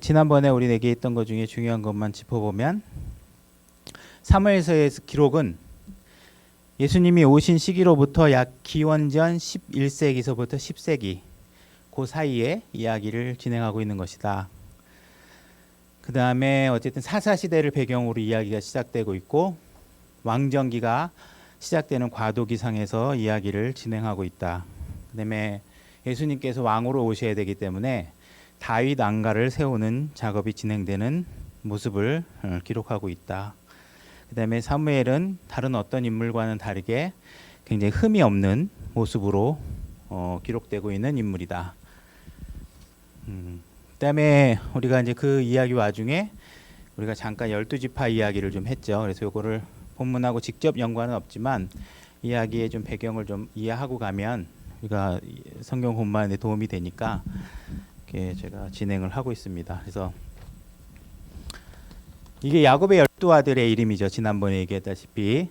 지난번에 우리 얘기했던 것 중에 중요한 것만 짚어보면 사무엘서의 기록은 예수님이 오신 시기로부터 약 기원전 11세기서부터 10세기 그 사이에 이야기를 진행하고 있는 것이다. 그 다음에 어쨌든 사사시대를 배경으로 이야기가 시작되고 있고 왕정기가 시작되는 과도기상에서 이야기를 진행하고 있다. 그 다음에 예수님께서 왕으로 오셔야 되기 때문에 다윗 왕가를 세우는 작업이 진행되는 모습을 기록하고 있다. 그 다음에 사무엘은 다른 어떤 인물과는 다르게 굉장히 흠이 없는 모습으로 기록되고 있는 인물이다. 그다음에 우리가 이제 그 이야기 와중에 우리가 잠깐 12지파 이야기를 좀 했죠. 그래서 이거를 본문하고 직접 연관은 없지만 이야기의 좀 배경을 좀 이해하고 가면 우리가 성경 공부하는 데 도움이 되니까 이렇게 제가 진행을 하고 있습니다. 그래서 이게 야곱의 12아들의 이름이죠. 지난번에 얘기했다시피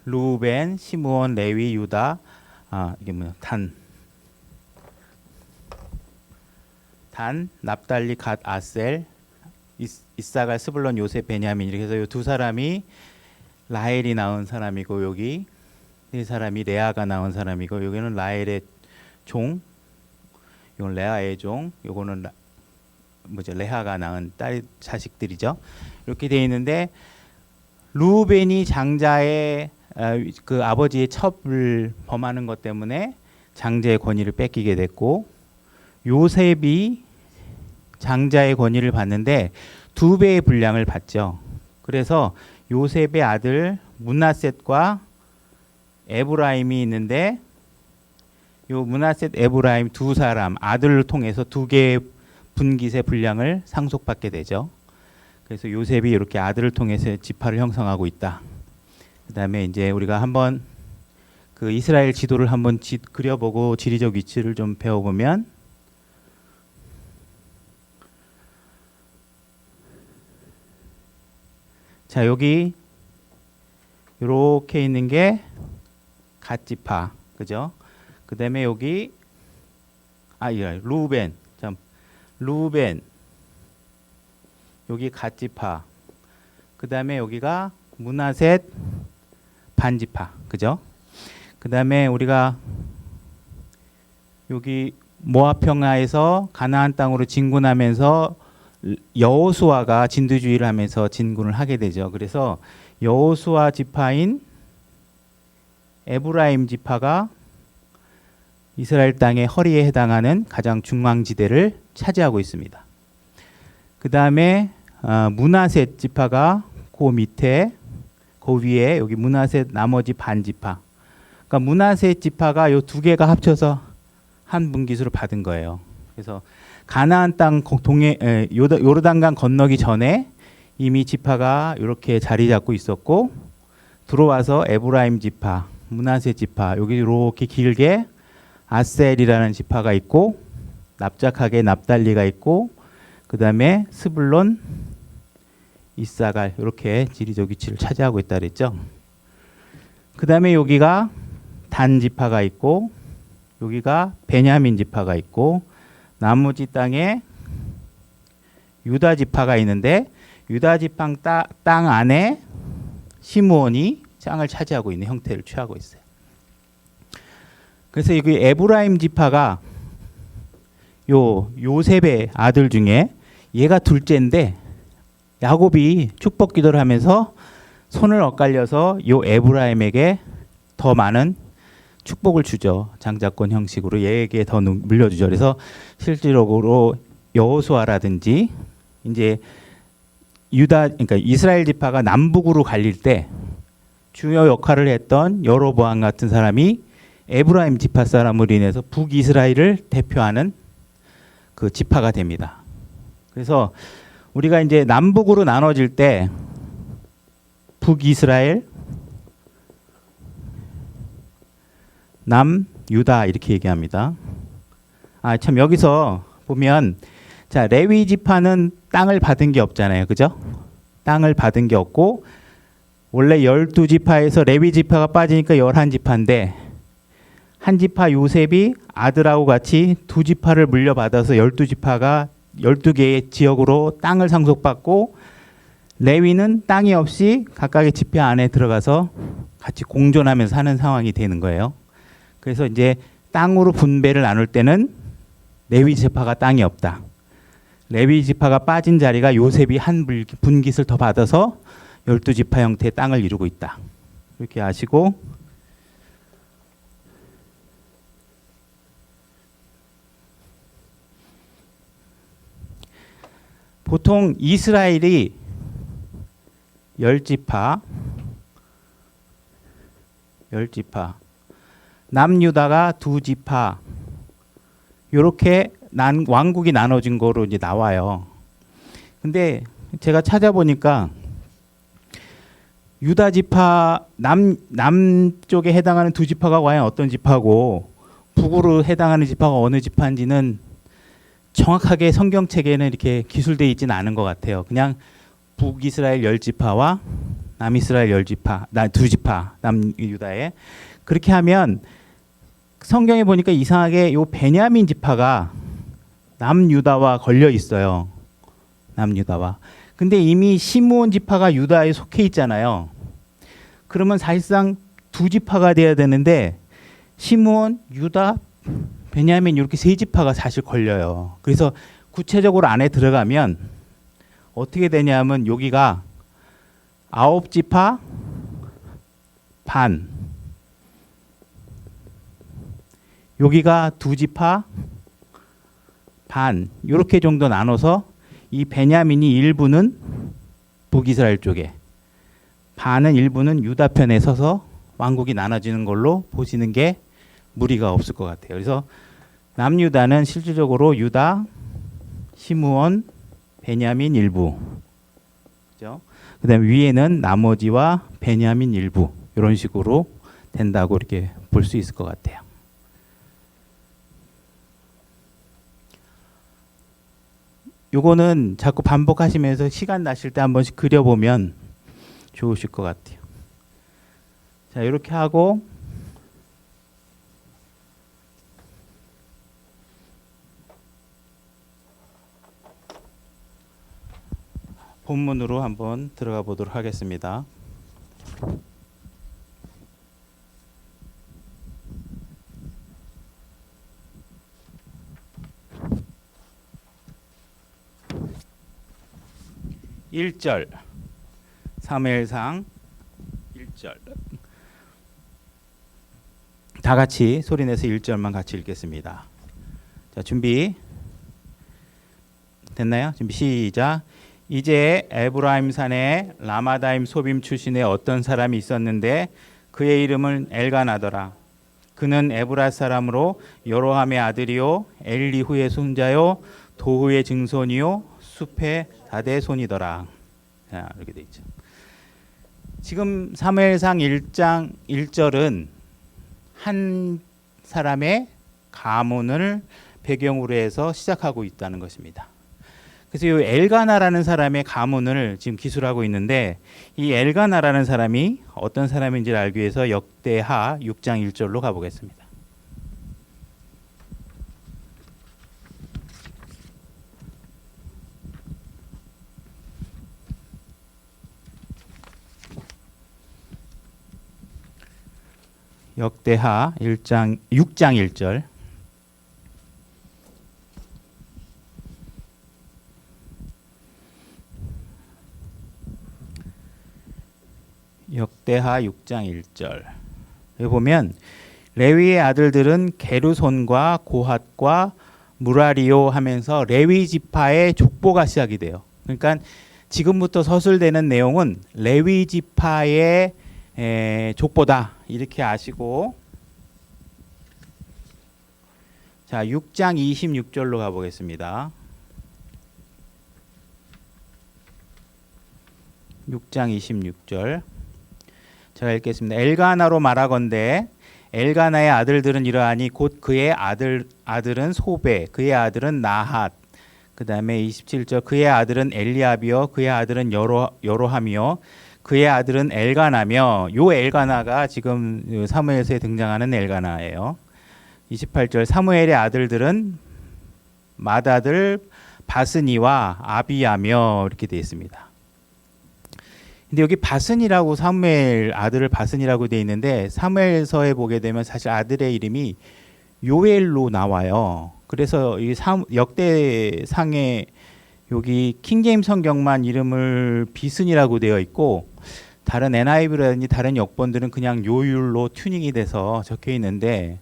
루벤, 시므온, 레위, 유다, 이게 뭐야? 단, 납달리, 갓, 아셀, 이사갈, 스불론, 요셉, 베냐민 이렇게 해서 이 두 사람이 라헬이 낳은 사람이고 여기 네 사람이 레아가 낳은 사람이고 여기는 라헬의 종, 이건 레아의 종, 요거는 레아가 낳은 딸 자식들이죠. 이렇게 돼 있는데 루벤이 장자의 그 아버지의 첩을 범하는 것 때문에 장자의 권위를 뺏기게 됐고 요셉이 장자의 권위를 받는데 2배의 분량을 받죠. 그래서 요셉의 아들 므낫셋과 에브라임이 있는데 요 므낫셋, 에브라임 두 사람 아들을 통해서 2개의 분깃의 분량을 상속받게 되죠. 그래서 요셉이 이렇게 아들을 통해서 지파를 형성하고 있다. 그다음에 이제 우리가 한번 그 이스라엘 지도를 한번 그려보고 지리적 위치를 좀 배워보면 자 여기 이렇게 있는 게 갓지파, 그죠? 그다음에 여기 루벤, 루벤 여기 갓지파, 그다음에 여기가 므낫셋 반지파, 그죠? 그다음에 우리가 여기 모압 평야에서 가나안 땅으로 진군하면서 여호수아가 진두주의를 하면서 진군을 하게 되죠. 그래서 여호수아 지파인 에브라임 지파가 이스라엘 땅의 허리에 해당하는 가장 중앙지대를 차지하고 있습니다. 그 다음에 므낫셋 지파가 그 밑에 그 위에 여기 므낫셋 나머지 반지파, 그러니까 므낫셋 지파가 요 2개가 합쳐서 한 분깃으로 받은 거예요. 그래서 가나안 땅 요르단강 건너기 전에 이미 지파가 이렇게 자리 잡고 있었고 들어와서 에브라임 지파, 므낫셋 지파 여기 이렇게 길게 아셀이라는 지파가 있고 납작하게 납달리가 있고 그 다음에 스불론, 이사갈 이렇게 지리적 위치를 차지하고 있다 그랬죠. 그 다음에 여기가 단 지파가 있고 여기가 베냐민 지파가 있고 나머지 땅에 유다 지파가 있는데 유다 지파 땅 안에 시므온이 땅을 차지하고 있는 형태를 취하고 있어요. 그래서 여기 에브라임 지파가 요셉의 아들 중에 얘가 둘째인데 야곱이 축복 기도를 하면서 손을 엇갈려서 요 에브라임에게 더 많은 축복을 주죠. 장자권 형식으로 얘에게 더 물려주죠. 그래서 실질적으로 여호수아라든지 이제 그러니까 이스라엘 지파가 남북으로 갈릴 때 주요 역할을 했던 여로보암 같은 사람이 에브라임 지파 사람으로 인해서 북이스라엘을 대표하는 그 지파가 됩니다. 그래서 우리가 이제 남북으로 나눠질 때 북이스라엘, 남유다 이렇게 얘기합니다. 참 여기서 보면 자 레위 지파는 땅을 받은 게 없잖아요. 그죠? 땅을 받은 게 없고 원래 12지파에서 레위 지파가 빠지니까 11지파인데 한 지파 요셉이 아들하고 같이 2지파를 물려받아서 12지파가 12개의 지역으로 땅을 상속받고 레위는 땅이 없이 각각의 지파 안에 들어가서 같이 공존하면서 사는 상황이 되는 거예요. 그래서 이제 땅으로 분배를 나눌 때는 레위 지파가 땅이 없다. 레위 지파가 빠진 자리가 요셉이 한 분깃을 더 받아서 12지파 형태의 땅을 이루고 있다. 이렇게 아시고, 보통 이스라엘이 10지파, 남유다가 2지파, 이렇게 왕국이 나눠진 거로 이제 나와요. 근데 제가 찾아보니까 유다 지파 남쪽에 해당하는 2지파가 과연 어떤 지파고 북으로 해당하는 지파가 어느 지파인지는 정확하게 성경책에는 이렇게 기술되어 있지는 않은 것 같아요. 그냥 북이스라엘 10지파와 남이스라엘 10지파, 2지파, 남유다에. 그렇게 하면 성경에 보니까 이상하게 요 베냐민 지파가 남유다와 걸려 있어요. 남유다와. 근데 이미 시므온 지파가 유다에 속해 있잖아요. 그러면 사실상 2지파가 돼야 되는데 시므온, 유다, 베냐민 이렇게 3지파가 사실 걸려요. 그래서 구체적으로 안에 들어가면 어떻게 되냐면 여기가 9지파 반, 여기가 2지파 반, 이렇게 정도 나눠서 이 베냐민이 일부는 북이스라엘 쪽에, 반은 일부는 유다 편에 서서 왕국이 나눠지는 걸로 보시는 게 무리가 없을 것 같아요. 그래서 남유다는 실질적으로 유다, 시므온, 베냐민 일부, 그죠? 그다음에 위에는 나머지와 베냐민 일부, 이런 식으로 된다고 이렇게 볼 수 있을 것 같아요. 요거는 자꾸 반복하시면서 시간 나실 때 한 번씩 그려보면 좋으실 것 같아요. 자, 이렇게 하고 본문으로 한번 들어가 보도록 하겠습니다. (1절) 사무엘상 1절. 다 같이 소리내서 1절만 같이 읽겠습니다. 자, 준비 됐나요? 준비 시작. 이제 에브라임 산에 라마다임 소빔 출신의 어떤 사람이 있었는데 그의 이름은 엘가나더라. 그는 에브라 사람으로 여로함의 아들이요 엘리후의 손자요 도후의 증손이요 숲의 다대 손이더라. 자, 이렇게 돼 있죠. 지금 사무엘상 1장 1절은 한 사람의 가문을 배경으로 해서 시작하고 있다는 것입니다. 그래서 이 엘가나라는 사람의 가문을 지금 기술하고 있는데, 이 엘가나라는 사람이 어떤 사람인지를 알기 위해서 역대하 6장 1절로 가보겠습니다. 역대하 6장 1절. 역대하 6장 1절. 여기 보면 레위의 아들들은 게르손과 고핫과 무라리오 하면서 레위 지파의 족보가 시작이 돼요. 그러니까 지금부터 서술되는 내용은 레위 지파의 족보다 이렇게 아시고, 자 6장 26절로 가보겠습니다. 6장 26절 제가 읽겠습니다. 엘가나로 말하건대 엘가나의 아들들은 이러하니 곧 그의 아들은 소베, 그의 아들은 나핫, 그 다음에 27절 그의 아들은 엘리압이요 그의 아들은 여로함이요 그의 아들은 엘가나며, 요 엘가나가 지금 사무엘서에 등장하는 엘가나예요. 28절 사무엘의 아들들은 맏아들 바스니와 아비야며 이렇게 되어 있습니다. 근데 여기 바스니라고 사무엘 아들을 바스니라고 되어 있는데 사무엘서에 보게 되면 사실 아들의 이름이 요엘로 나와요. 그래서 이 역대상에 여기 킹제임스 성경만 이름을 비슨이라고 되어 있고 다른 NIV라든지 다른 역본들은 그냥 요율로 튜닝이 돼서 적혀 있는데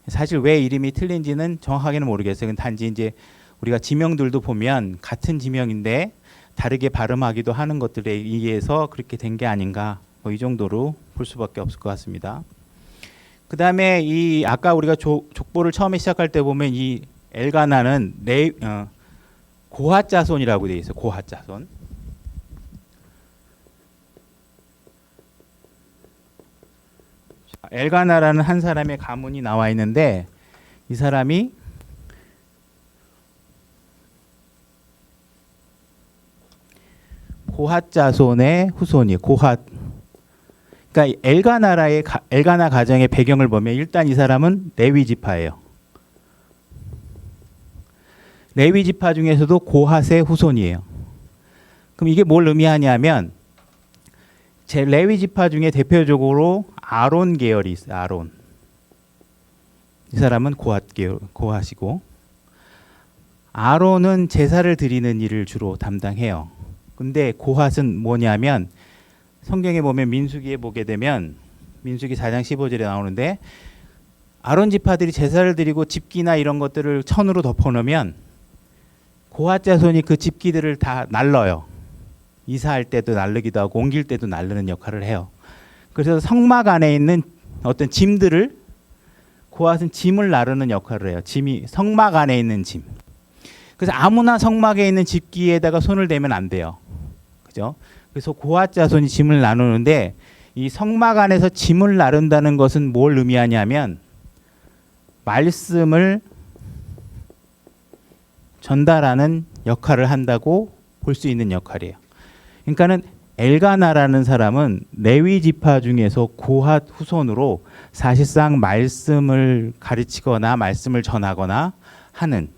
사실 왜 이름이 틀린지는 정확하게는 모르겠어요. 단지 이제 우리가 지명들도 보면 같은 지명인데 다르게 발음하기도 하는 것들에 의해서 그렇게 된 게 아닌가 뭐 이 정도로 볼 수밖에 없을 것 같습니다. 그 다음에 이 아까 우리가 족보를 처음에 시작할 때 보면 이 엘가나는 고핫 자손이라고 되어 있어요. 고핫 자손. 엘가나라는 한 사람의 가문이 나와 있는데 이 사람이 고핫 자손의 후손이에요. 고핫. 그러니까 엘가나 가정의 배경을 보면 일단 이 사람은 레위 지파예요. 레위 지파 중에서도 고핫의 후손이에요. 그럼 이게 뭘 의미하냐면 제 레위 지파 중에 대표적으로 아론 계열이 있어요. 아론. 이 사람은 고핫이고 아론은 제사를 드리는 일을 주로 담당해요. 근데 고핫은 뭐냐면 성경에 보면 민수기에 보게 되면 민수기 4장 15절에 나오는데 아론 지파들이 제사를 드리고 집기나 이런 것들을 천으로 덮어놓으면 고핫 자손이 그 집기들을 다 날러요. 이사할 때도 날르기도 하고 옮길 때도 날르는 역할을 해요. 그래서 성막 안에 있는 어떤 짐들을 고핫은 짐을 나르는 역할을 해요. 짐이 성막 안에 있는 짐. 그래서 아무나 성막에 있는 집기에다가 손을 대면 안 돼요. 그죠? 그래서 고핫 자손이 짐을 나누는데 이 성막 안에서 짐을 나른다는 것은 뭘 의미하냐면 말씀을 전달하는 역할을 한다고 볼 수 있는 역할이에요. 그러니까는 엘가나라는 사람은 레위 지파 중에서 고핫 후손으로 사실상 말씀을 가르치거나 말씀을 전하거나 하는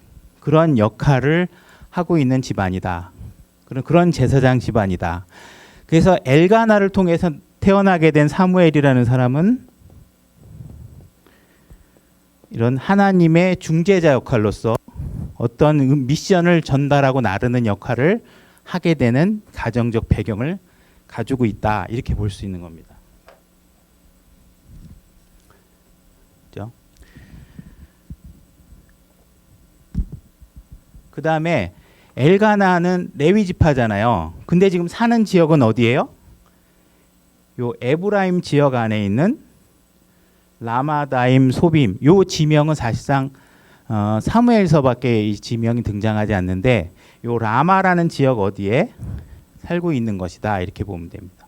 그런 역할을 하고 있는 집안이다. 그런 제사장 집안이다. 그래서 엘가나를 통해서 태어나게 된 사무엘이라는 사람은 이런 하나님의 중재자 역할로서 어떤 미션을 전달하고 나르는 역할을 하게 되는 가정적 배경을 가지고 있다. 이렇게 볼 수 있는 겁니다. 그렇죠? 그 다음에 엘가나는 레위 지파잖아요. 근데 지금 사는 지역은 어디예요? 요 에브라임 지역 안에 있는 라마다임 소빔. 요 지명은 사실상 사무엘서밖에 이 지명이 등장하지 않는데 요 라마라는 지역 어디에 살고 있는 것이다. 이렇게 보면 됩니다.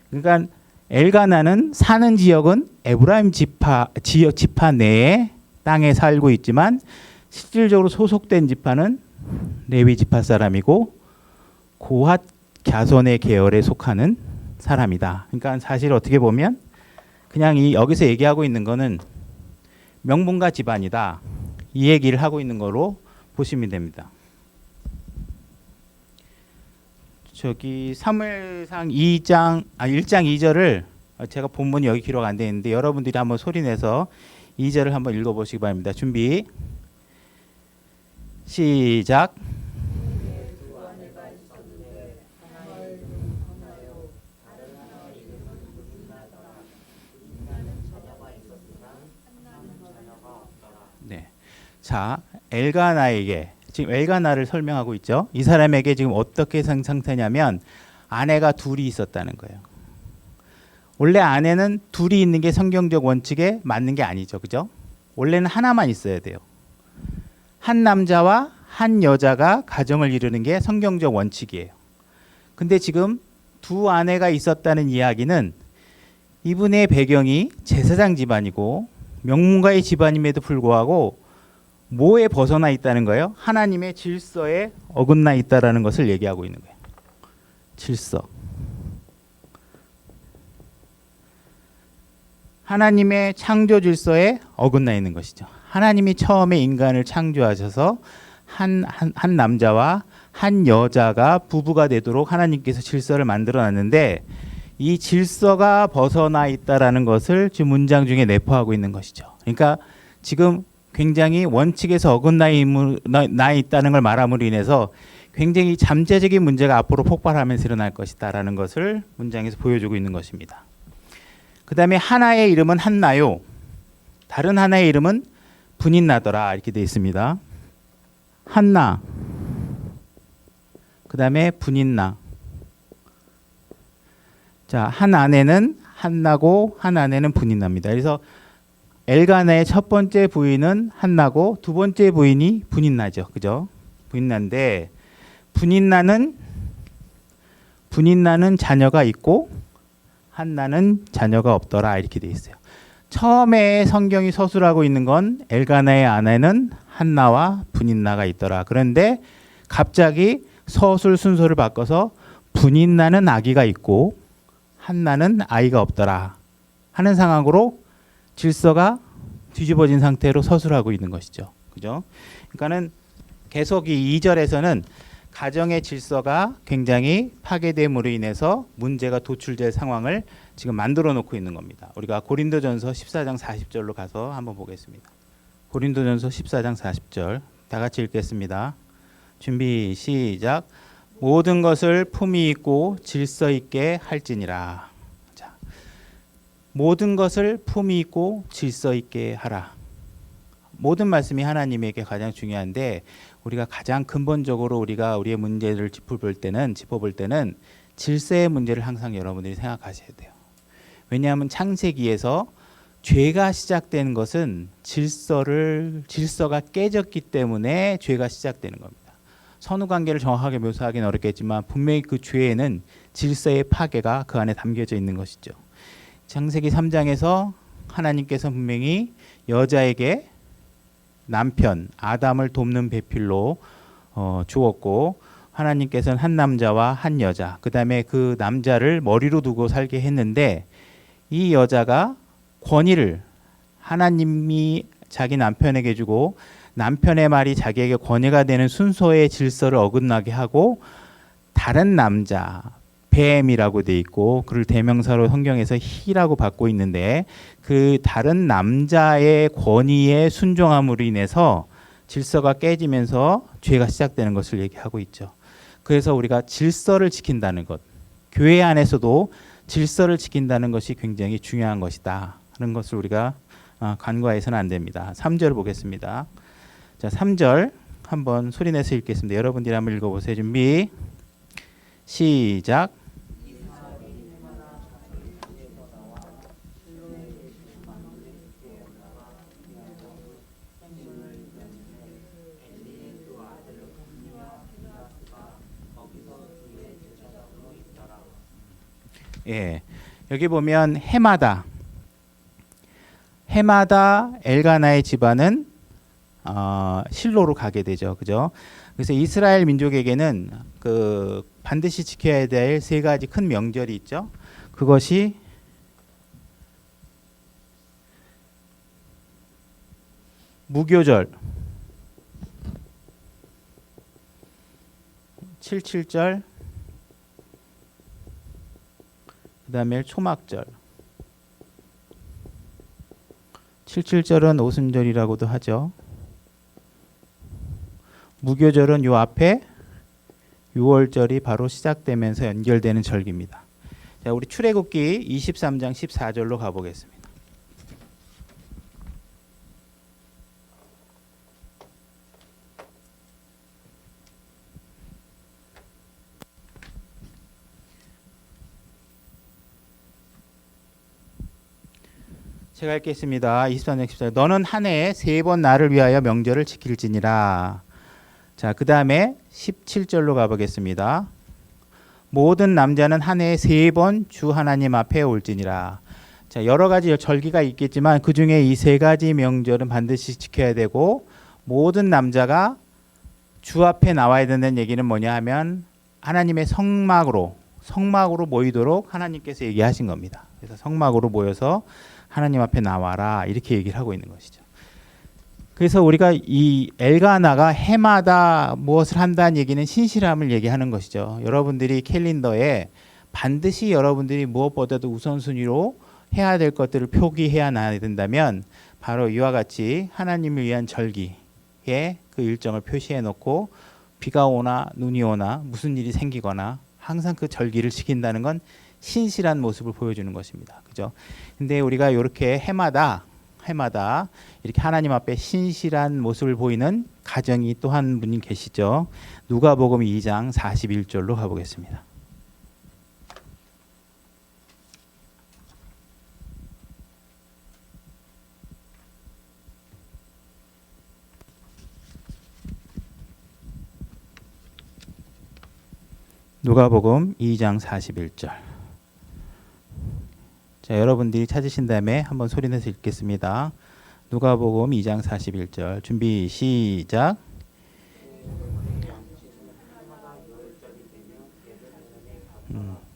그러니까 엘가나는 사는 지역은 에브라임 지파 내에 땅에 살고 있지만 실질적으로 소속된 지파는 레위 지파 사람이고 고핫 갸손의 계열에 속하는 사람이다. 그러니까 사실 어떻게 보면 그냥 여기서 얘기하고 있는 거는 명문가 집안이다. 이 얘기를 하고 있는 거로 보시면 됩니다. 저기 사무엘상 1장 2절을 제가 본문이 여기 기록 안 돼 있는데 여러분들이 한번 소리내서 2절을 한번 읽어보시기 바랍니다. 준비 시작. 네. 자, 엘가나에게 지금 엘가나를 설명하고 있죠. 이 사람에게 지금 어떻게 상태냐면 아내가 둘이 있었다는 거예요. 원래 아내는 둘이 있는 게 성경적 원칙에 맞는 게 아니죠. 그죠? 원래는 하나만 있어야 돼요. 한 남자와 한 여자가 가정을 이루는 게 성경적 원칙이에요. 근데 지금 두 아내가 있었다는 이야기는 이분의 배경이 제사장 집안이고 명문가의 집안임에도 불구하고 뭐에 벗어나 있다는 거예요? 하나님의 질서에 어긋나 있다라는 것을 얘기하고 있는 거예요. 질서. 하나님의 창조 질서에 어긋나 있는 것이죠. 하나님이 처음에 인간을 창조하셔서 한 남자와 한 여자가 부부가 되도록 하나님께서 질서를 만들어 놨는데 이 질서가 벗어나 있다라는 것을 지금 문장 중에 내포하고 있는 것이죠. 그러니까 지금 굉장히 원칙에서 어긋나 있다는 걸 말함으로 인해서 굉장히 잠재적인 문제가 앞으로 폭발하면서 일어날 것이다라는 것을 문장에서 보여주고 있는 것입니다. 그 다음에 하나의 이름은 한나요. 다른 하나의 이름은 분인나더라 이렇게 되어 있습니다. 한나, 그 다음에 분인나. 자, 한 아내는 한나고 한 아내는 분인나입니다. 그래서 엘가나의 첫 번째 부인은 한나고 두 번째 부인이 분인나죠. 그죠? 분인나인데 분인나는 자녀가 있고 한나는 자녀가 없더라 이렇게 돼 있어요. 처음에 성경이 서술하고 있는 건 엘가나의 아내는 한나와 분인나가 있더라. 그런데 갑자기 서술 순서를 바꿔서 분인나는 아기가 있고 한나는 아이가 없더라 하는 상황으로 질서가 뒤집어진 상태로 서술하고 있는 것이죠. 그죠? 그러니까는 계속 이 2절에서는 가정의 질서가 굉장히 파괴됨으로 인해서 문제가 도출될 상황을 지금 만들어 놓고 있는 겁니다. 우리가 고린도전서 14장 40절로 가서 한번 보겠습니다. 고린도전서 14장 40절 다 같이 읽겠습니다. 준비 시작. 모든 것을 품위 있고 질서 있게 할지니라. 자, 모든 것을 품위 있고 질서 있게 하라. 모든 말씀이 하나님에게 가장 중요한데 우리가 가장 근본적으로 우리가 우리의 문제를 짚어볼 때는 질서의 문제를 항상 여러분들이 생각하셔야 돼요. 왜냐하면 창세기에서 죄가 시작되는 것은 질서가 깨졌기 때문에 죄가 시작되는 겁니다. 선후관계를 정확하게 묘사하기는 어렵겠지만 분명히 그 죄에는 질서의 파괴가 그 안에 담겨져 있는 것이죠. 창세기 3장에서 하나님께서 분명히 여자에게 남편 아담을 돕는 배필로 주었고 하나님께서는 한 남자와 한 여자 그 다음에 그 남자를 머리로 두고 살게 했는데 이 여자가 권위를 하나님이 자기 남편에게 주고 남편의 말이 자기에게 권위가 되는 순서의 질서를 어긋나게 하고 다른 남자 뱀이라고 돼 있고 그를 대명사로 성경에서 희라고 받고 있는데 그 다른 남자의 권위에 순종함으로 인해서 질서가 깨지면서 죄가 시작되는 것을 얘기하고 있죠. 그래서 우리가 질서를 지킨다는 것, 교회 안에서도 질서를 지킨다는 것이 굉장히 중요한 것이다 하는 것을 우리가 간과해서는 안 됩니다. 3절 보겠습니다. 자, 3절 한번 소리내서 읽겠습니다. 여러분들이 한번 읽어보세요. 준비 시작. 예, 여기 보면 해마다 엘가나의 집안은 실로로 가게 되죠. 그죠? 그래서 이스라엘 민족에게는 그 반드시 지켜야 될 세 가지 큰 명절이 있죠. 그것이 무교절, 77절, 그 다음에 초막절. 77절은 오순절이라고도 하죠. 무교절은 요 앞에 6월절이 바로 시작되면서 연결되는 절기입니다. 자, 우리 출애굽기 23장 14절로 가보겠습니다. 제가 읽겠습니다. 23장 14절. 너는 한 해에 3번 나를 위하여 명절을 지킬지니라. 자, 그 다음에 17절로 가보겠습니다. 모든 남자는 한 해에 3번 주 하나님 앞에 올지니라. 자, 여러 가지 절기가 있겠지만 그 중에 이 3가지 명절은 반드시 지켜야 되고 모든 남자가 주 앞에 나와야 된다는 얘기는 뭐냐 하면 하나님의 성막으로 모이도록 하나님께서 얘기하신 겁니다. 그래서 성막으로 모여서 하나님 앞에 나와라 이렇게 얘기를 하고 있는 것이죠. 그래서 우리가 이 엘가나가 해마다 무엇을 한다는 얘기는 신실함을 얘기하는 것이죠. 여러분들이 캘린더에 반드시 여러분들이 무엇보다도 우선순위로 해야 될 것들을 표기해야 나야 된다면 바로 이와 같이 하나님을 위한 절기에 그 일정을 표시해 놓고 비가 오나 눈이 오나 무슨 일이 생기거나 항상 그 절기를 지킨다는 건 신실한 모습을 보여주는 것입니다. 그죠? 근데 우리가 이렇게 해마다 이렇게 하나님 앞에 신실한 모습을 보이는 가정이 또 한 분이 계시죠. 누가복음 2장 41절로 가보겠습니다. 누가복음 2장 41절. 자, 여러분들이 찾으신 다음에 한번 소리내서 읽겠습니다. 누가복음 2장 41절. 준비 시작.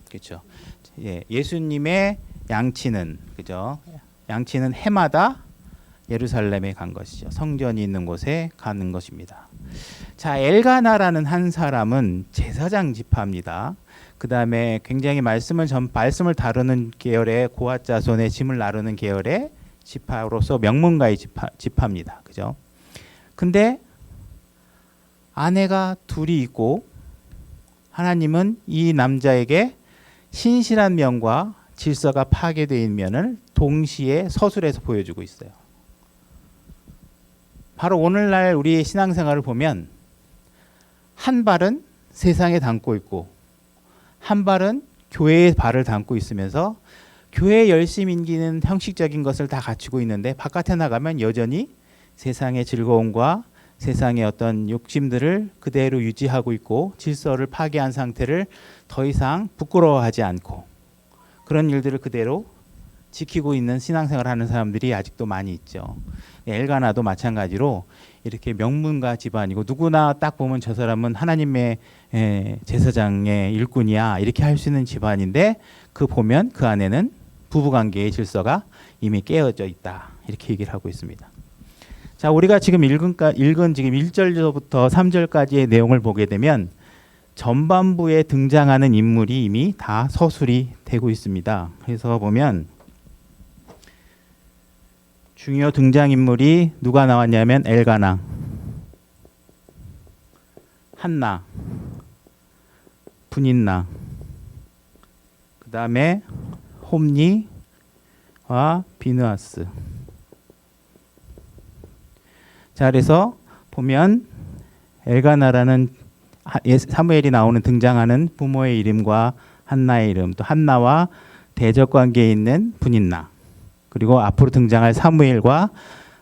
그렇죠. 예, 예수님의 양치는 그죠? 양치는 해마다 예루살렘에 간 것이죠. 성전이 있는 곳에 가는 것입니다. 자, 엘가나라는 한 사람은 제사장 지파입니다. 그 다음에 굉장히 말씀을 다루는 계열의 고앗 자손의 짐을 나르는 계열의 지파로서 명문가의 지파입니다. 그죠? 근데 아내가 둘이 있고 하나님은 이 남자에게 신실한 면과 질서가 파괴된 면을 동시에 서술해서 보여주고 있어요. 바로 오늘날 우리의 신앙생활을 보면 한 발은 세상에 담고 있고 한 발은 교회의 발을 담고 있으면서 교회에 열심히 인기는 형식적인 것을 다 갖추고 있는데 바깥에 나가면 여전히 세상의 즐거움과 세상의 어떤 욕심들을 그대로 유지하고 있고 질서를 파괴한 상태를 더 이상 부끄러워하지 않고 그런 일들을 그대로 지키고 있는 신앙생활을 하는 사람들이 아직도 많이 있죠. 엘가나도 마찬가지로 이렇게 명문가 집안이고 누구나 딱 보면 저 사람은 하나님의 제사장의 일꾼이야 이렇게 할 수 있는 집안인데 그 보면 그 안에는 부부관계의 질서가 이미 깨어져 있다 이렇게 얘기를 하고 있습니다. 자, 우리가 지금 읽은 지금 1절부터 3절까지의 내용을 보게 되면 전반부에 등장하는 인물이 이미 다 서술이 되고 있습니다. 그래서 보면 중요 등장인물이 누가 나왔냐면 엘가나, 한나, 분인나, 그 다음에 홈니와 비느하스. 자, 그래서 보면 엘가나라는 사무엘이 나오는 등장하는 부모의 이름과 한나의 이름, 또 한나와 대적 관계에 있는 분인나, 그리고 앞으로 등장할 사무엘과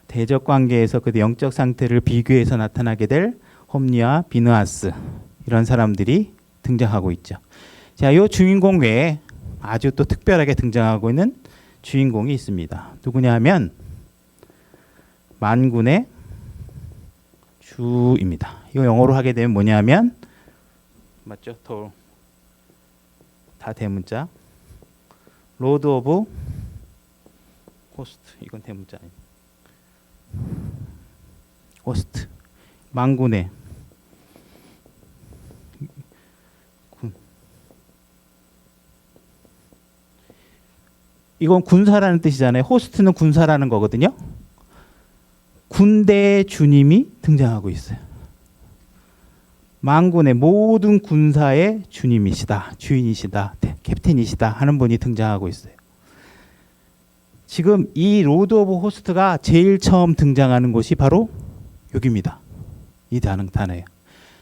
대적 관계에서 그 영적 상태를 비교해서 나타나게 될 홈니와 비느하스 이런 사람들이 등장하고 있죠. 자, 이 주인공 외에 아주 또 특별하게 등장하고 있는 주인공이 있습니다. 누구냐 하면 만군의 주입니다. 이거 영어로 하게 되면 뭐냐면 맞죠? 다 대문자. 로드 오브 호스트. 이건 대문자 아니에요. 호스트. 만군의 군. 이건 군사라는 뜻이잖아요. 호스트는 군사라는 거거든요. 군대의 주님이 등장하고 있어요. 만군의 모든 군사의 주님이시다, 주인이시다, 캡틴이시다 하는 분이 등장하고 있어요. 지금 이 로드 오브 호스트가 제일 처음 등장하는 곳이 바로 여기입니다. 이 단어예요.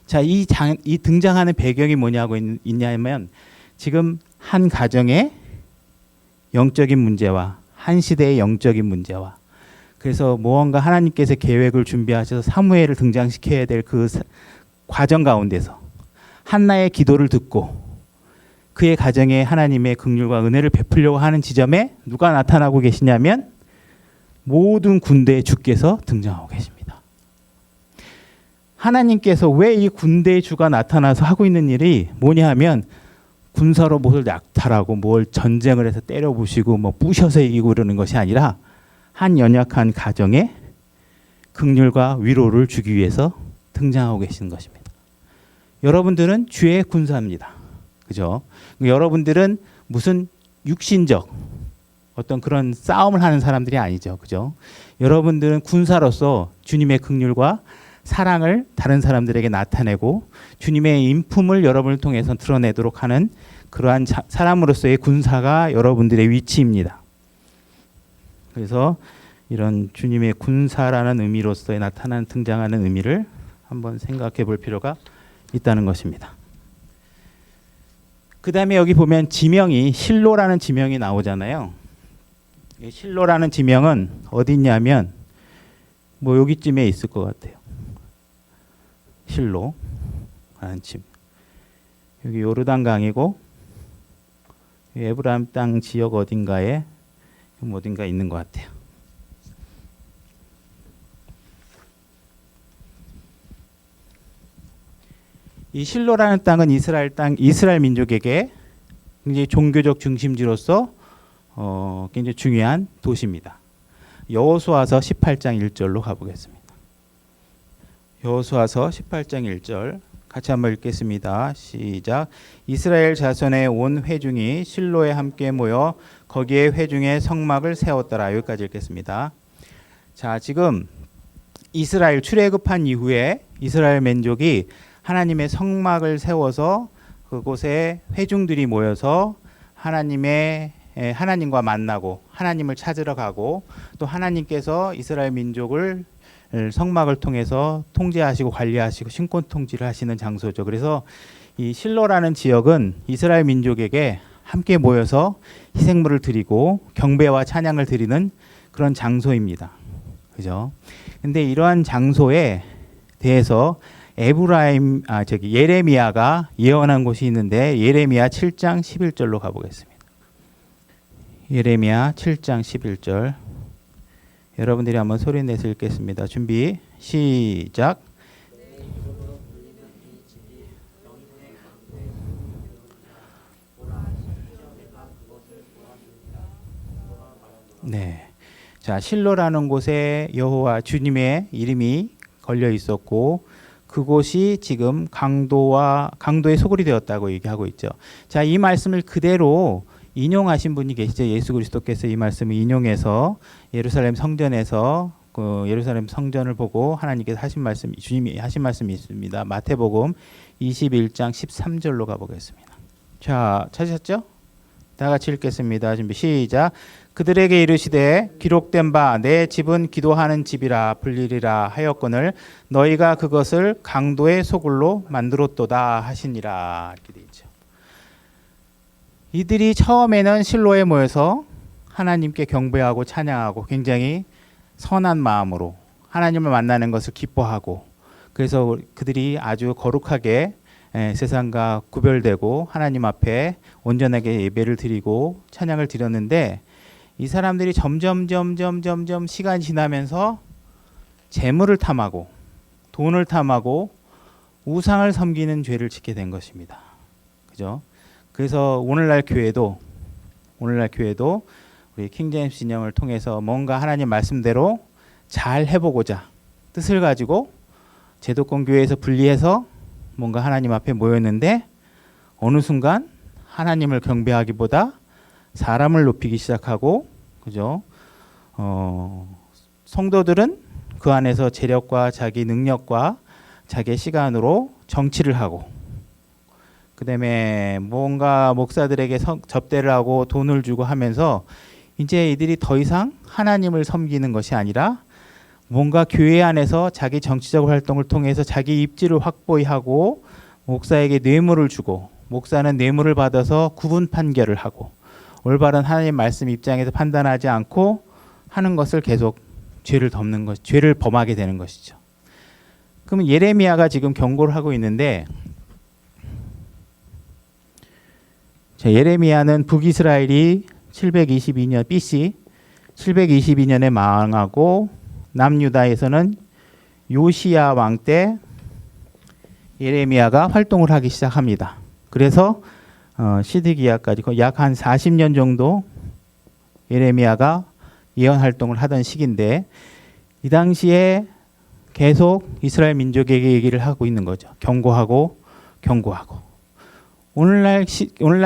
자, 이 등장하는 배경이 뭐냐고 있냐면 지금 한 가정의 영적인 문제와 한 시대의 영적인 문제와 그래서 무언가 하나님께서 계획을 준비하셔서 사무엘을 등장시켜야 될 그 과정 가운데서 한나의 기도를 듣고 그의 가정에 하나님의 긍휼과 은혜를 베풀려고 하는 지점에 누가 나타나고 계시냐면 모든 군대의 주께서 등장하고 계십니다. 하나님께서 왜 이 군대의 주가 나타나서 하고 있는 일이 뭐냐 하면 군사로 뭘 약탈하고 뭘 전쟁을 해서 때려부시고 뭐 부셔서 이기고 그러는 것이 아니라 한 연약한 가정에 긍휼과 위로를 주기 위해서 등장하고 계시는 것입니다. 여러분들은 주의 군사입니다. 그죠? 여러분들은 무슨 육신적 어떤 그런 싸움을 하는 사람들이 아니죠. 그죠? 여러분들은 군사로서 주님의 긍휼과 사랑을 다른 사람들에게 나타내고 주님의 인품을 여러분을 통해서 드러내도록 하는 그러한 사람으로서의 군사가 여러분들의 위치입니다. 그래서 이런 주님의 군사라는 의미로서의 나타나는 등장하는 의미를 한번 생각해 볼 필요가 있다는 것입니다. 그 다음에 여기 보면 지명이 실로라는 지명이 나오잖아요. 실로라는 지명은 어디 있냐면 뭐 여기쯤에 있을 것 같아요. 실로라는 지명. 여기 요르단강이고 에브라임 땅 지역 어딘가에 있는 것 같아요. 이 실로라는 땅은 이스라엘 민족에게 굉장히 종교적 중심지로서 굉장히 중요한 도시입니다. 여호수아서 18장 1절로 가보겠습니다. 여호수아서 18장 1절 같이 한번 읽겠습니다. 시작. 이스라엘 자손의 온 회중이 실로에 함께 모여 거기에 회중의 성막을 세웠더라. 여기까지 읽겠습니다. 자, 지금 이스라엘 출애굽한 이후에 이스라엘 민족이 하나님의 성막을 세워서 그곳에 회중들이 모여서 하나님과 만나고 하나님을 찾으러 가고 또 하나님께서 이스라엘 민족을 성막을 통해서 통제하시고 관리하시고 신권 통치를 하시는 장소죠. 그래서 이 실로라는 지역은 이스라엘 민족에게 함께 모여서 희생물을 드리고 경배와 찬양을 드리는 그런 장소입니다. 그죠? 근데 이러한 장소에 대해서 예레미야가 예언한 곳이 있는데 예레미야 7장 11절로 가보겠습니다. 예레미야 7장 11절 여러분들이 한번 소리 내서 읽겠습니다. 준비 시작. 네. 자, 실로라는 곳에 여호와 주님의 이름이 걸려 있었고 그곳이 지금 강도의 소굴이 되었다고 얘기하고 있죠. 자, 이 말씀을 그대로 인용하신 분이 계시죠. 예수 그리스도께서 이 말씀을 인용해서 예루살렘 성전에서 그 예루살렘 성전을 보고 하나님께서 하신 말씀, 주님이 하신 말씀이 있습니다. 마태복음 21장 13절로 가보겠습니다. 자, 찾으셨죠? 다 같이 읽겠습니다. 준비 시작. 그들에게 이르시되 기록된 바 내 집은 기도하는 집이라 불리리라 하였거늘 너희가 그것을 강도의 소굴로 만들었도다 하시니라. 이렇게 되어 있죠. 이들이 처음에는 실로에 모여서 하나님께 경배하고 찬양하고 굉장히 선한 마음으로 하나님을 만나는 것을 기뻐하고 그래서 그들이 아주 거룩하게 세상과 구별되고 하나님 앞에 온전하게 예배를 드리고 찬양을 드렸는데 이 사람들이 점점 시간이 지나면서 재물을 탐하고 돈을 탐하고 우상을 섬기는 죄를 짓게 된 것입니다. 그죠? 그래서 오늘날 교회도 우리 킹제임스 진영을 통해서 뭔가 하나님 말씀대로 잘 해보고자 뜻을 가지고 제도권 교회에서 분리해서 뭔가 하나님 앞에 모였는데 어느 순간 하나님을 경배하기보다 사람을 높이기 시작하고 그죠? 성도들은 그 안에서 재력과 자기 능력과 자기의 시간으로 정치를 하고 그다음에 뭔가 목사들에게 접대를 하고 돈을 주고 하면서 이제 이들이 더 이상 하나님을 섬기는 것이 아니라 뭔가 교회 안에서 자기 정치적 활동을 통해서 자기 입지를 확보히 하고 목사에게 뇌물을 주고 목사는 뇌물을 받아서 구분 판결을 하고 올바른 하나님 말씀 입장에서 판단하지 않고 하는 것을 계속 죄를 범하게 되는 것이죠. 그러면 예레미야가 지금 경고를 하고 있는데 자, 예레미야는 북이스라엘이 722년 BC 722년에 망하고 남유다에서는 요시야 왕 때 예레미야가 활동을 하기 시작합니다. 그래서 시드기야까지 약 한 40년 정도 예레미야가 예언 활동을 하던 시기인데 이 당시에 계속 이스라엘 민족에게 얘기를 하고 있는 거죠. 경고하고 경고하고. 오늘날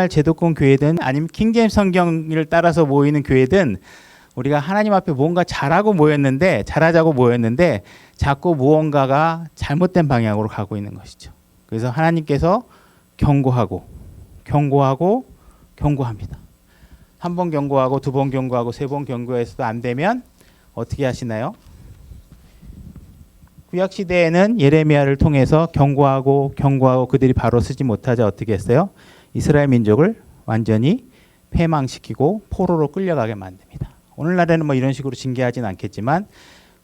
제도권 교회든 아니면 킹제임스 성경을 따라서 모이는 교회든 우리가 하나님 앞에 뭔가 잘하자고 모였는데 자꾸 무언가가 잘못된 방향으로 가고 있는 것이죠. 그래서 하나님께서 경고하고 경고합니다. 한 번 경고하고 두 번 경고하고 세 번 경고해서도 안 되면 어떻게 하시나요? 구약 시대에는 예레미야를 통해서 경고하고 그들이 바로 쓰지 못하자 어떻게 했어요? 이스라엘 민족을 완전히 패망시키고 포로로 끌려가게 만듭니다. 오늘날에는 뭐 이런 식으로 징계하진 않겠지만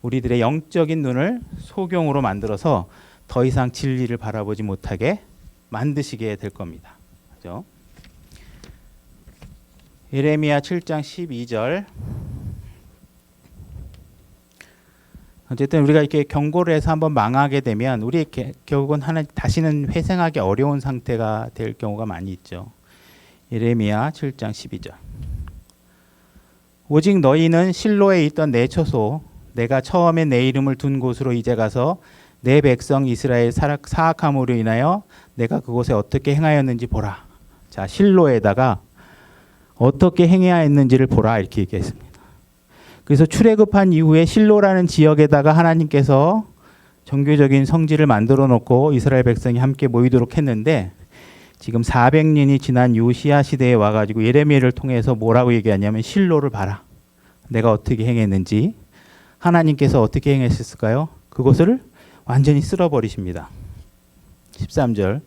우리들의 영적인 눈을 소경으로 만들어서 더 이상 진리를 바라보지 못하게 만드시게 될 겁니다. 그죠? 예레미야 7장 12절. 어쨌든 우리가 이렇게 경고를 해서 한번 망하게 되면 우리 결국은 다시는 회생하기 어려운 상태가 될 경우가 많이 있죠. 예레미야 7장 12절. 오직 너희는 실로에 있던 내 처소, 내가 처음에 내 이름을 둔 곳으로 이제 가서 내 백성 이스라엘 사악함으로 인하여 내가 그곳에 어떻게 행하였는지 보라. 자, 실로에다가 어떻게 행해야 했는지를 보라 이렇게 얘기했습니다. 그래서 출애굽한 이후에 실로라는 지역에다가 하나님께서 종교적인 성지를 만들어 놓고 이스라엘 백성이 함께 모이도록 했는데 지금 400년이 지난 요시야 시대에 와가지고 예레미야를 통해서 뭐라고 얘기하냐면 실로를 봐라. 내가 어떻게 행했는지. 하나님께서 어떻게 행했을까요? 그것을 완전히 쓸어버리십니다. 13절.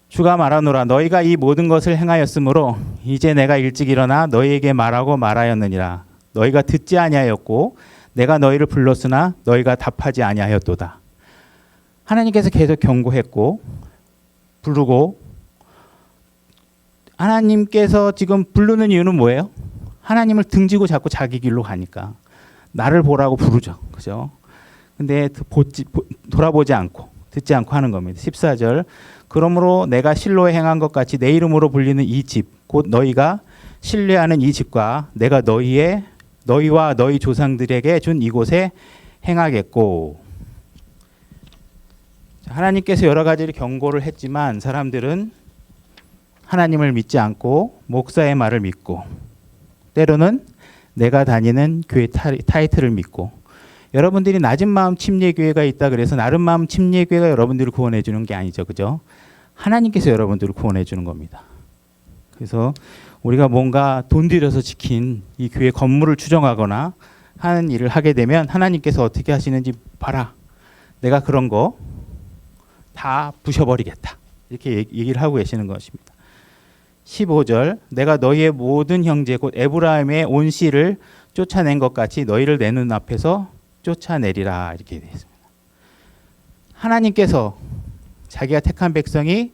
주가 말하노라 너희가 이 모든 것을 행하였으므로 이제 내가 일찍 일어나 너희에게 말하고 말하였느니라. 너희가 듣지 아니하였고 내가 너희를 불렀으나 너희가 답하지 아니하였도다. 하나님께서 계속 경고했고 부르고 하나님께서 지금 부르는 이유는 뭐예요? 하나님을 등지고 자꾸 자기 길로 가니까 나를 보라고 부르죠. 그죠? 근데 돌아보지 않고 듣지 않고 하는 겁니다. 14절. 그러므로 내가 실로에 행한 것 같이 내 이름으로 불리는 이 집 곧 너희가 신뢰하는 이 집과 내가 너희와 너희 조상들에게 준 이곳에 행하겠고. 하나님께서 여러 가지를 경고를 했지만 사람들은 하나님을 믿지 않고 목사의 말을 믿고 때로는 내가 다니는 교회 타이틀을 믿고 여러분들이 낮은 마음 침례교회가 있다 그래서 낮은 마음 침례교회가 여러분들을 구원해 주는 게 아니죠. 그죠? 하나님께서 여러분들을 구원해 주는 겁니다. 그래서 우리가 뭔가 돈 들여서 지킨 이 교회 건물을 추정하거나 하는 일을 하게 되면 하나님께서 어떻게 하시는지 봐라. 내가 그런 거 다 부셔버리겠다. 이렇게 얘기를 하고 계시는 것입니다. 15절. 내가 너희의 모든 형제 곧 에브라임의 온 씨를 쫓아낸 것 같이 너희를 내 눈앞에서 쫓아내리라. 이렇게 되어 있습니다. 하나님께서 자기가 택한 백성이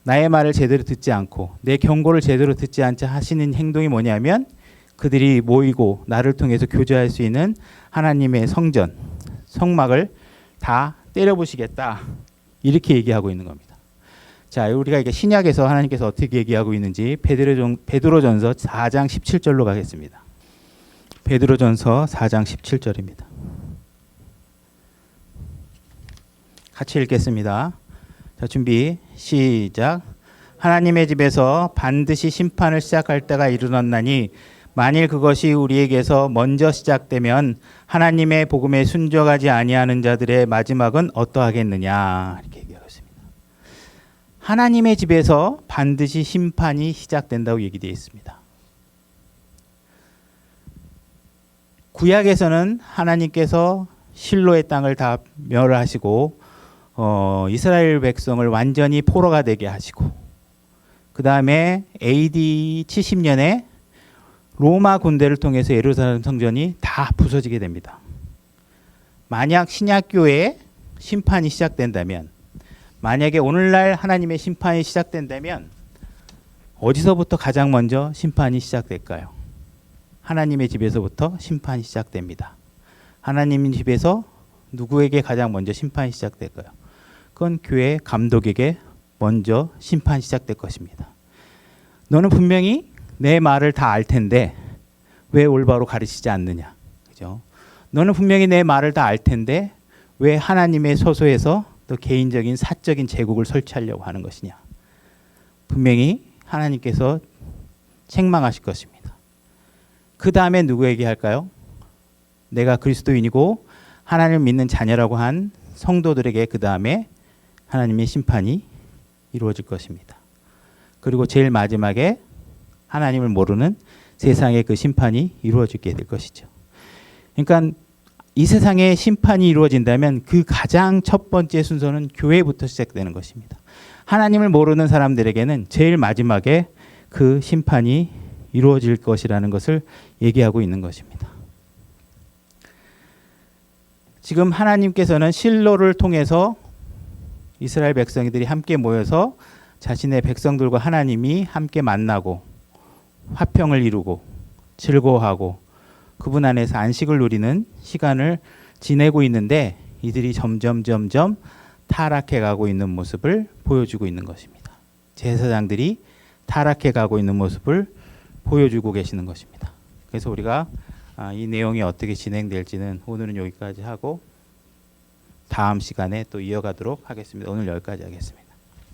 나의 말을 제대로 듣지 않고 내 경고를 제대로 듣지 않자 하시는 행동이 뭐냐면 그들이 모이고 나를 통해서 교제할 수 있는 하나님의 성전, 성막을 다 때려부시겠다. 이렇게 얘기하고 있는 겁니다. 자, 우리가 이게 신약에서 하나님께서 어떻게 얘기하고 있는지 베드로전서 4장 17절로 가겠습니다. 베드로전서 4장 17절입니다. 같이 읽겠습니다. 자, 준비 시작. 하나님의 집에서 반드시 심판을 시작할 때가 이르렀나니 만일 그것이 우리에게서 먼저 시작되면 하나님의 복음에 순종하지 아니하는 자들의 마지막은 어떠하겠느냐 이렇게 얘기하고 있습니다. 하나님의 집에서 반드시 심판이 시작된다고 얘기되어 있습니다. 구약에서는 하나님께서 실로의 땅을 다 멸하시고 이스라엘 백성을 완전히 포로가 되게 하시고 그 다음에 AD 70년에 로마 군대를 통해서 예루살렘 성전이 다 부서지게 됩니다. 만약 신약교회에 심판이 시작된다면 만약에 오늘날 하나님의 심판이 시작된다면 어디서부터 가장 먼저 심판이 시작될까요? 하나님의 집에서부터 심판이 시작됩니다. 하나님 집에서 누구에게 가장 먼저 심판이 시작될까요? 그건 교회 감독에게 먼저 심판이 시작될 것입니다. 너는 분명히 내 말을 다 알 텐데 왜 올바로 가르치지 않느냐? 그죠? 너는 분명히 내 말을 다 알 텐데 왜 하나님의 소소에서 또 개인적인 사적인 제국을 설치하려고 하는 것이냐? 분명히 하나님께서 책망하실 것입니다. 그 다음에 누구에게 할까요? 내가 그리스도인이고 하나님을 믿는 자녀라고 한 성도들에게 그 다음에 하나님의 심판이 이루어질 것입니다. 그리고 제일 마지막에 하나님을 모르는 세상의 그 심판이 이루어지게 될 것이죠. 그러니까 이 세상에 심판이 이루어진다면 그 가장 첫 번째 순서는 교회부터 시작되는 것입니다. 하나님을 모르는 사람들에게는 제일 마지막에 그 심판이 이루어질 것이라는 것을 얘기하고 있는 것입니다. 지금 하나님께서는 실로를 통해서 이스라엘 백성들이 함께 모여서 자신의 백성들과 하나님이 함께 만나고 화평을 이루고 즐거워하고 그분 안에서 안식을 누리는 시간을 지내고 있는데 이들이 점점 타락해 가고 있는 모습을 보여주고 있는 것입니다. 제사장들이 타락해 가고 있는 모습을 보여주고 계시는 것입니다. 그래서 우리가 이 내용이 어떻게 진행될지는 오늘은 여기까지 하고 다음 시간에 또 이어가도록 하겠습니다. 오늘 여기까지 하겠습니다.